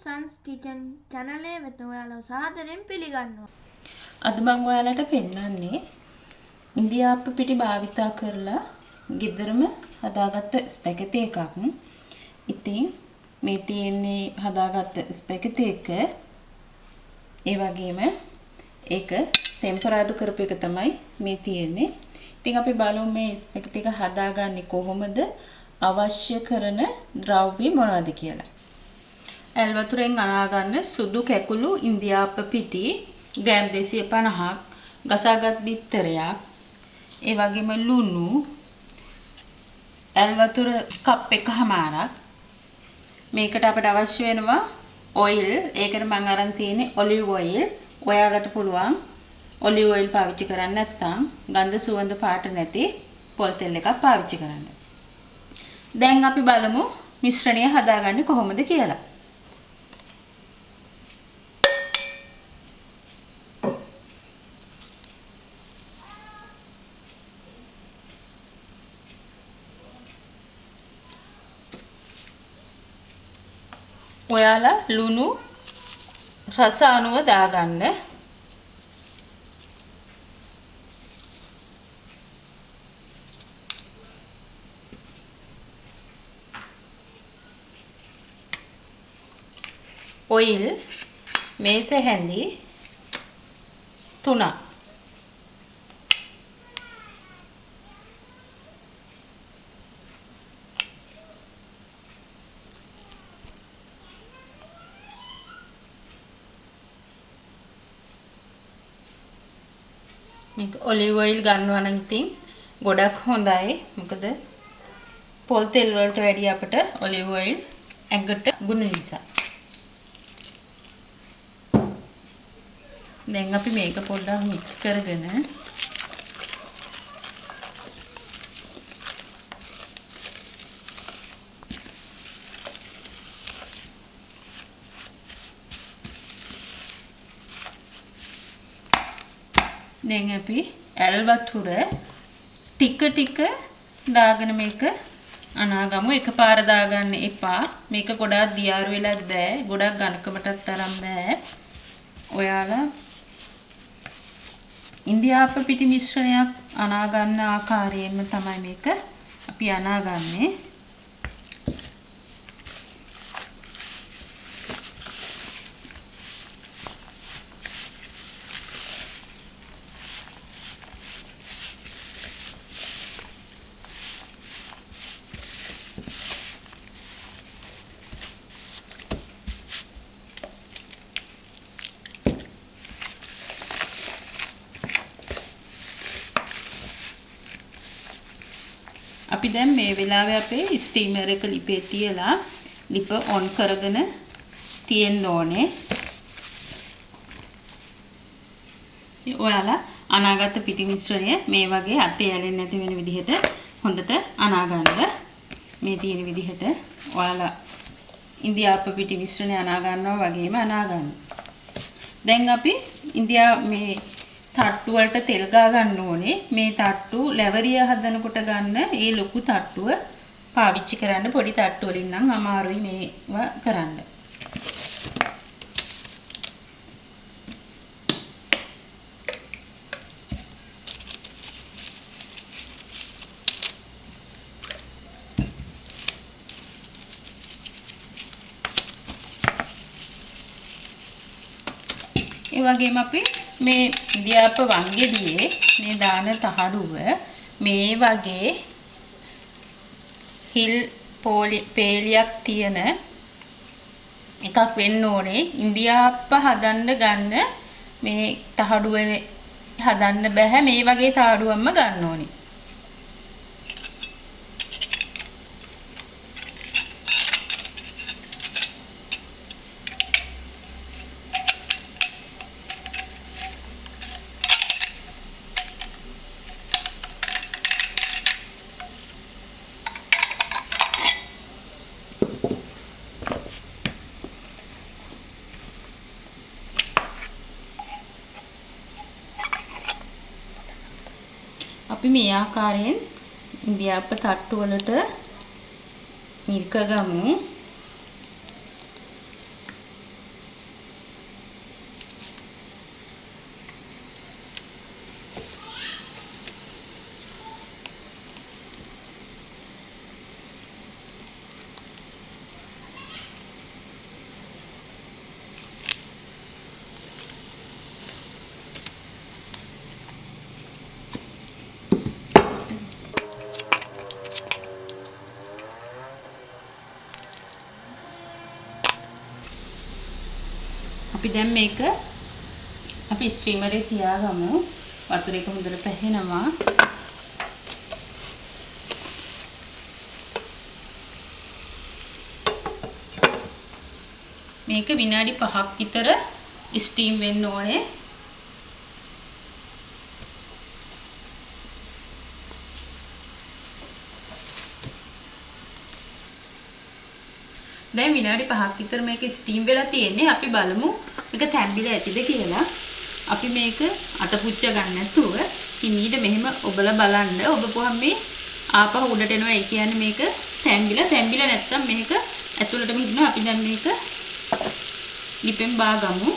Sons Kitchen channel එක වෙත ඔයාලව සාදරයෙන් පිළිගන්නවා. අද මම ඔයාලට පෙන්නන්නේ ඉන්දියාප්ප පිටි භාවිතා කරලා ගෙදරම හදාගත්ත ස්පැගටි එකක්. ඉතින් මේ තියෙන්නේ හදාගත්ත ස්පැගටි එක. ඒ වගේම ඒක ටෙම්පරාදු කරපු එක තමයි මේ තියෙන්නේ. ඉතින් අපි බලමු මේ ස්පැගටි එක හදාගන්නේ කොහොමද, අවශ්‍ය කරන ද්‍රව්‍ය මොනවද කියලා. ඇල් වතුරෙන් අනා ගන්න සුදු කැකුළු ඉන්දියාප්ප පිටි ග්‍රෑම් 250ක්, ගසාගත් බිත්තරයක්, ඒ වගේම ලුණු, ඇල් වතුර කප් එකමාරක්. මේකට අපිට අවශ්‍ය වෙනවා ඔයිල්. ඒකට මම අරන් තියෙන්නේ ඔලිව් ඔයිල්. ඔයාලට පුළුවන් ඔලිව් ඔයිල් පාවිච්චි කරන්න නැත්නම් ගඳ සුවඳ පාට නැති පොල් තෙල් එකක් පාවිච්චි කරන්න. දැන් අපි බලමු මිශ්‍රණය හදාගන්නේ කොහොමද කියලා. ඔයාලා ලුණු රස අනුව දාගන්න. ඔයිල් මේස හැඳි 3ක්. මේක ඔලිව් ඔයිල් ගන්නවා නම් ඉතින් ගොඩක් හොඳයි. මොකද පොල් තෙල් වලට වැඩිය අපිට ඔලිව් ඔයිල් ඇඟට ගුණ නිසා. දැන් අපි මේක පොඩ්ඩක් මික්ස් කරගෙන දැන් අපි ඇල් වතුර ටික ටික දාගෙන මේක අනාගමු. එකපාර දාගන්න එපා. මේක ගොඩාක් දියාරු වෙලත් බෑ. ගොඩක් ඝනකමටත් තරම් බෑ. ඔයාලා ඉන්දියාප්ප පිටි මිශ්‍රණයක් අනාගන්න ආකාරයෙන්ම තමයි මේක අපි අනාගන්නේ. අපි දැන් මේ වෙලාවේ අපේ ස්ටීමර් එක ලිපේ තියලා ලිප ඔන් කරගෙන තියෙන්න ඕනේ. ඔයාලා අනාගත පිටි මිශ්‍රණය මේ වගේ අතේ ඇලෙන්නේ නැති වෙන විදිහට හොඳට අනාගන්න. මේ තියෙන විදිහට ඔයාලා ඉන්දියාප්ප පිටි මිශ්‍රණය අනා ගන්නවා වගේම අනාගන්න. දැන් අපි මේ තට්ටු වලට තෙල් ගා ගන්න ඕනේ. මේ තට්ටු ලැවරිය හදනකොට ගන්න ඒ ලොකු තට්ටුව පාවිච්චි කරන්න. පොඩි තට්ටු වලින් නම් අමාරුයි මේවා කරන්න. ඒ වගේම අපි මේ ඉන්දියාප්ප වංගෙඩියේ මේ දාන තහඩුව මේ වගේ හිල් පේලියක් තියෙන එකක් වෙන්න ඕනේ. ඉන්දියාප්ප හදන්න ගන්න මේ තහඩුව හදන්න බෑ. මේ වගේ තහඩුවක්ම ගන්න ඕනේ. අපි මේ ආකාරයෙන් ඉන්දියාප්ප තට්ටු වලට මිරික ගමු. අපි දැන් මේක අපි ස්ටීමරේ තියාගමු. වතුර එක හොඳට පැහෙනවා. මේක විනාඩි 5ක් විතර ස්ටීම් වෙන්න ඕනේ. දැන් විනාඩි 5ක් විතර මේක ස්ටීම් වෙලා තියෙන්නේ. අපි බලමු මේක තැම්බිලා ඇතිද කියලා. අපි මේක අත පුච්ච ගන්න නැතුව හිමීට මෙහෙම ඔබලා බලන්න. ඔබපුවහම මේ ආපහු උඩට එනවා. ඒ කියන්නේ මේක තැම්බිලා නැත්තම් මේක ඇතුළටම ඉන්නවා. අපි දැන් මේක ලිපෙන් බාගමු.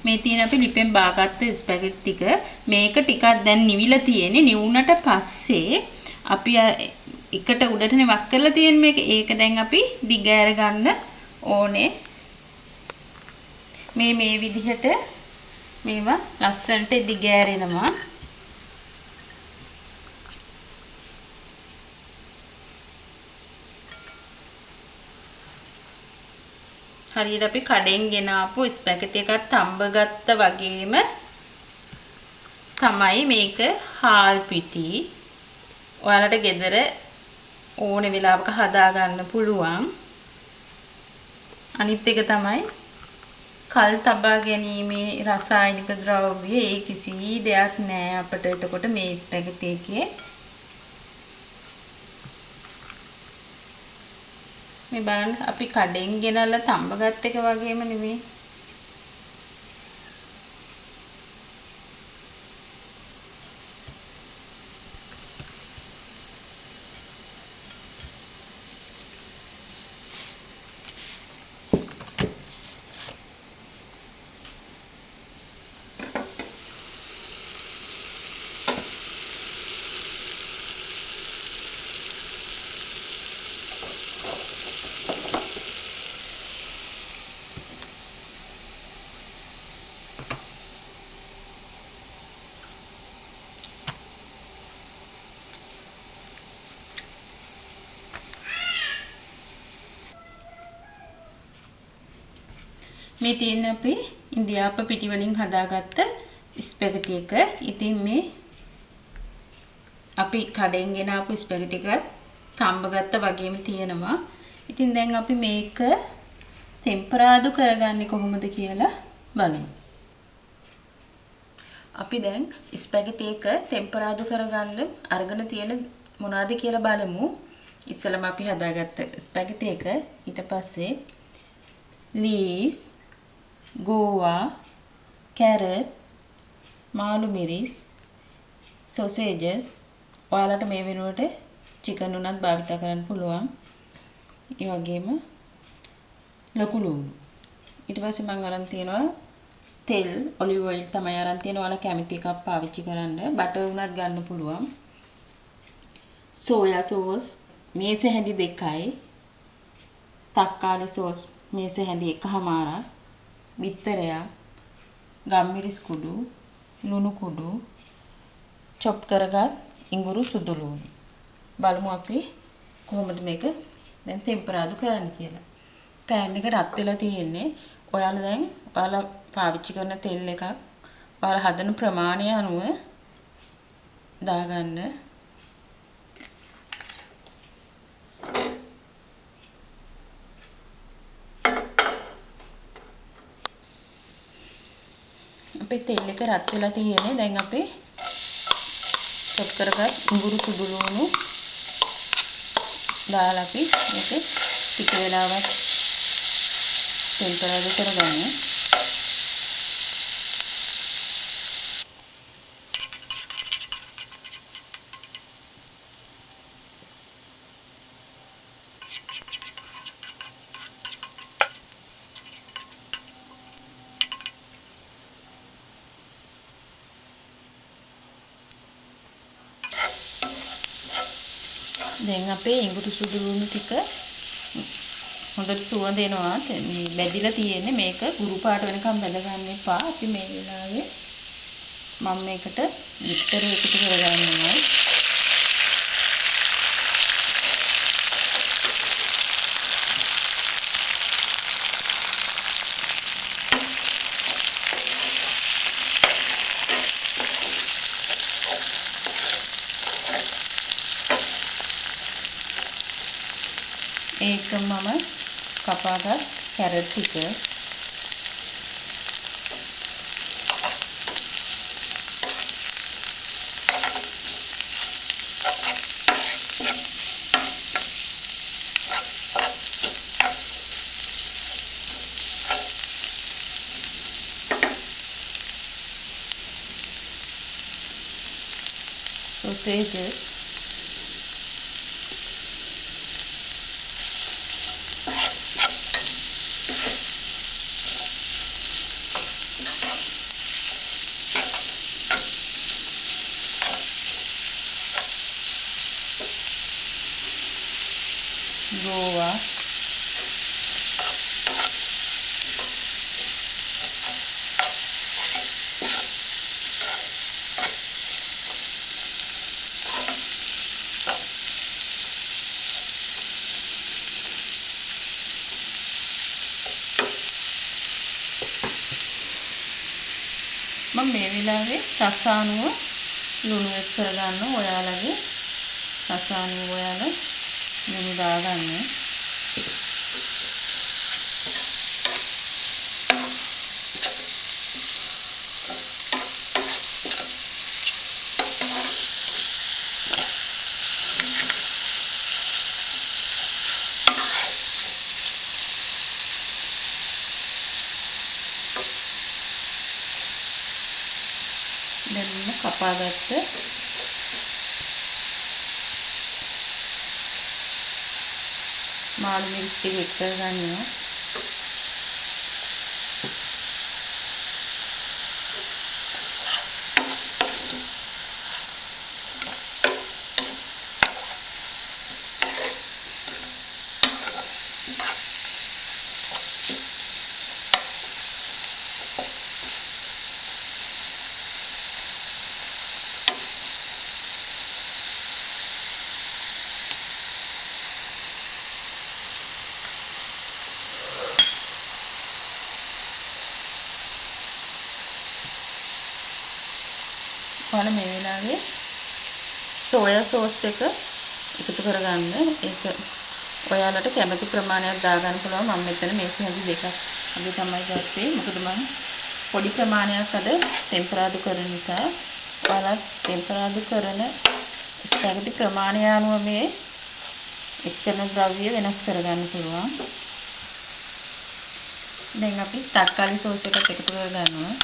මේ තියෙන අපි ලිපෙන් බාගත්ත ස්පැගටි ටික මේක ටිකක් දැන් නිවිලා තියෙන්නේ. නිවුනට පස්සේ අපි එකට උඩටනේ වක් කරලා තියෙන්නේ මේක. ඒක දැන් අපි දිගෑර ගන්න ඕනේ. මේ විදිහට මේවා ලස්සනට දිගෑරෙනවා. හරියට අපි කඩෙන් ගෙනාපු ස්පැගටි එකක් තඹ ගත්ත වගේම තමයි මේක හාල් පිටි. ඔයාලට ගෙදර ඕනේ වෙලාවක හදා ගන්න පුළුවන්. අනිත් එක තමයි කල් තබා ගැනීමේ රසායනික ද්‍රව්‍ය ඒ කිසි දෙයක් නෑ අපිට. එතකොට මේ ස්පැගටි එකේ මේ බලන්න අපි කඩෙන් ගෙනල්ලා තඹ ගත්ත එක වගේම නෙමෙයි. මේ තියෙන අපි ඉන්දියාප්ප පිටි වලින් හදාගත්ත ස්පැගටි එක. ඉතින් මේ අපි කඩෙන් ගෙන ආපු ස්පැගටි එකත් තඹ ගත්ත වගේම තියෙනවා. ඉතින් දැන් අපි මේක ටෙම්පරාදු කරගන්නේ කොහොමද කියලා බලමු. අපි දැන් ස්පැගටි එක ටෙම්පරාදු කරගන්න අරගෙන තියෙන මොනවද කියලා බලමු. ඉස්සෙල්ලාම අපි හදාගත්ත ස්පැගටි එක ඊට පස්සේ leeks, ගෝවා, carrot, මාළු මිරිස්, sausages. ඔයාලට මේ වෙනුවට chicken උනත් භාවිත කරන්න පුළුවන්. ඒ වගේම ලොකු ලුණු. ඊට පස්සේ මම අරන් තියනවා තෙල්, ඔලිව් ඔයිල් තමයි අරන් තියෙනවා. ඔයාලා කැමති එකක් පාවිච්චි කරන්න. බටර් උනත් ගන්න පුළුවන්. සෝයා සෝස් මේස හැඳි 2යි. තක්කාලි සෝස් මේස හැඳි 1/2. බිත්තරයක්, ගම්මිරිස් කුඩු, ලුණු කුඩු, චොප් කරගත් ඉඟුරු සුදු ලුණු. බලමු අපි කොහොමද මේක දැන් ටෙම්පරාදු කරන්න කියලා. පෑන් එක රත් වෙලා තියෙන්නේ. ඔයාලා පාවිච්චි කරන තෙල් එකක් ඔයාලා හදන ප්‍රමාණය අනුව දාගන්න. අපේ තෙල් එක රත් වෙලා තියෙන්නේ. දැන් අපි චොප් කරගත් ඉඟුරු සුදු ලුණු දාලා අපි මේක ටික වෙලාවක් ටෙම්පරාදු කරගන්න. දැන් අපේ ඉඟුරු සුදු ලුණු ටික හොඳට සුවඳ එනවා. මේ බැදිලා තියෙන්නේ. මේක ගුරු පාට වෙනකම් බැඳ ගන්න එපා. අපි මේ වෙලාවේ මම මේකට විතර එකතු කරගන්නවා. ඒක මම කපාගත් කැරට් ටික sausages ගෝවා මම මේ වෙලාවේ රසානුව ලුණු එක් කරගන්න. ඔයාලගේ රසානුව ඔයාලා ලුණු දාගන්න. දැන් කපාගත්ත මාළු මිරිස් ටික එක් කරගන්නවා. ඔයාලා මේ වෙලාවේ සෝයා සෝස් එක එකතු කරගන්න. ඒක ඔයාලට කැමති ප්‍රමාණයක් දාගන්න පුළුවන්. මම මෙතන මේසෙ හැදි දෙකක් අද තමයි ගත්තේ. මොකද මම පොඩි ප්‍රමාණයක් අද ටෙම්පරාදු කරන නිසා. ඔයාලා ටෙම්පරාදු කරන ස්පැගටි ප්‍රමාණය අනුව මේ එක්කන ද්‍රව්‍ය වෙනස් කරගන්න පුළුවන්. දැන් අපි තක්කාලි සෝස් එකත් එකතු කරගන්නවා.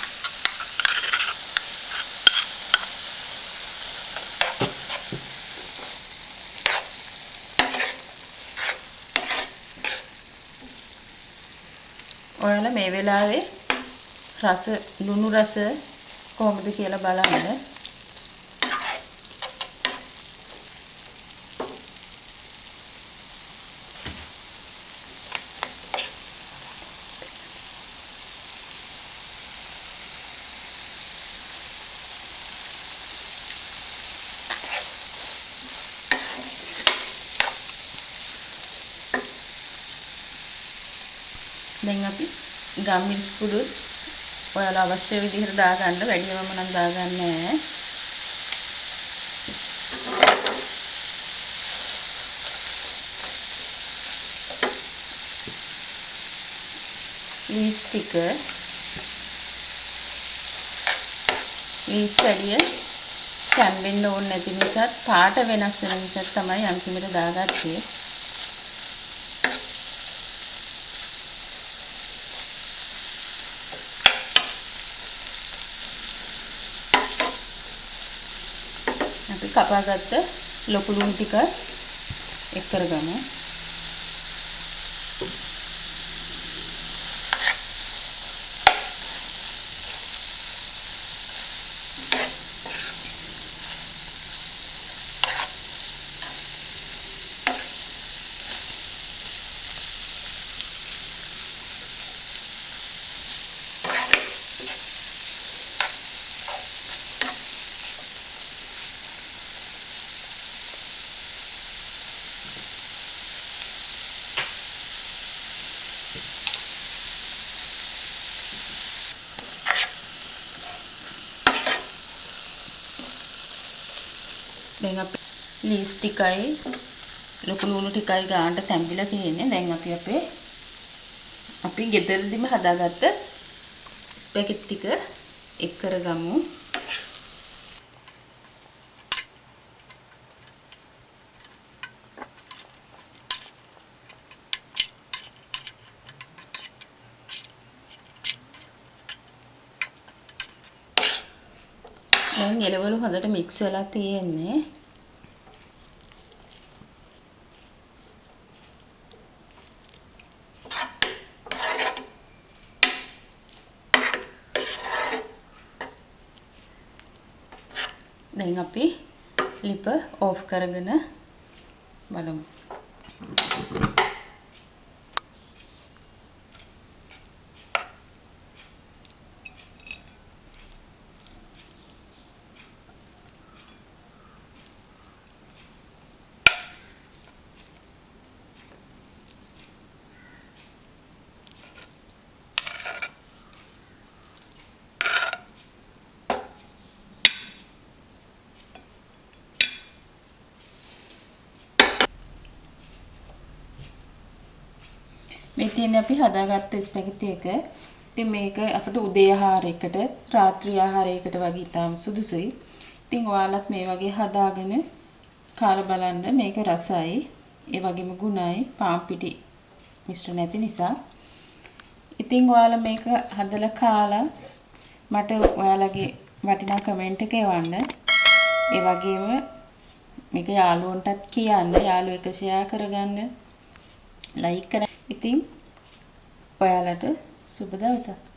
ඔයාලා මේ වෙලාවේ ලුණු රස කොහොමද කියලා බලන්න. දැන් අපි ගම්මිරිස් කුඩු ඔයාලා අවශ්‍ය විදිහට දාගන්න. වැඩිවම නම් දාගන්නේ නැහැ. ලීස් ටික ලීස් වැඩිය කැම්බෙන්න ඕනේ නැති නිසා පාට වෙනස් වෙන නිසා තමයි අන්තිමට දාගත්තේ. අපි කපාගත්ත ලොකු ලුණු ටික එක් කරගමු. දැන් අපි ලීස් ටිකයි ලොකු ලුණු ටිකයි ගානට තැඹිලා තියෙන්නේ. දැන් අපි ගෙදරදිම හදාගත්ත ස්පැගෙටි ටික එක් කරගමු. දැන් එළවලු හොඳට මික්ස් වෙලා තියෙන්නේ. දැන් අපි ලිප ඕෆ් කරගෙන බලමු. මේ තියෙන්නේ අපි හදාගත්ත ස්පැගෙටි එක. ඉතින් මේක අපිට උදේ ආහාරයකට, රාත්‍රී ආහාරයකට වගේ ඉතාම සුදුසුයි. ඉතින් ඔයාලත් මේ වගේ හදාගෙන කාලා බලන්න. මේක රසයි, ඒ වගේම ගුණයි, පාන් පිටි මිශ්‍ර නැති නිසා. ඉතින් ඔයාලා මේක හදලා කාලා මට ඔයාලගේ වටිනා කමෙන්ට් එක එවන්න. ඒ වගේම මේක යාළුවන්ටත් කියන්න. යාළුවෝ එක ෂෙයා කරගන්න. ලයික් කරන්න. ඉතින් ඔයාලට සුබ දවසක්.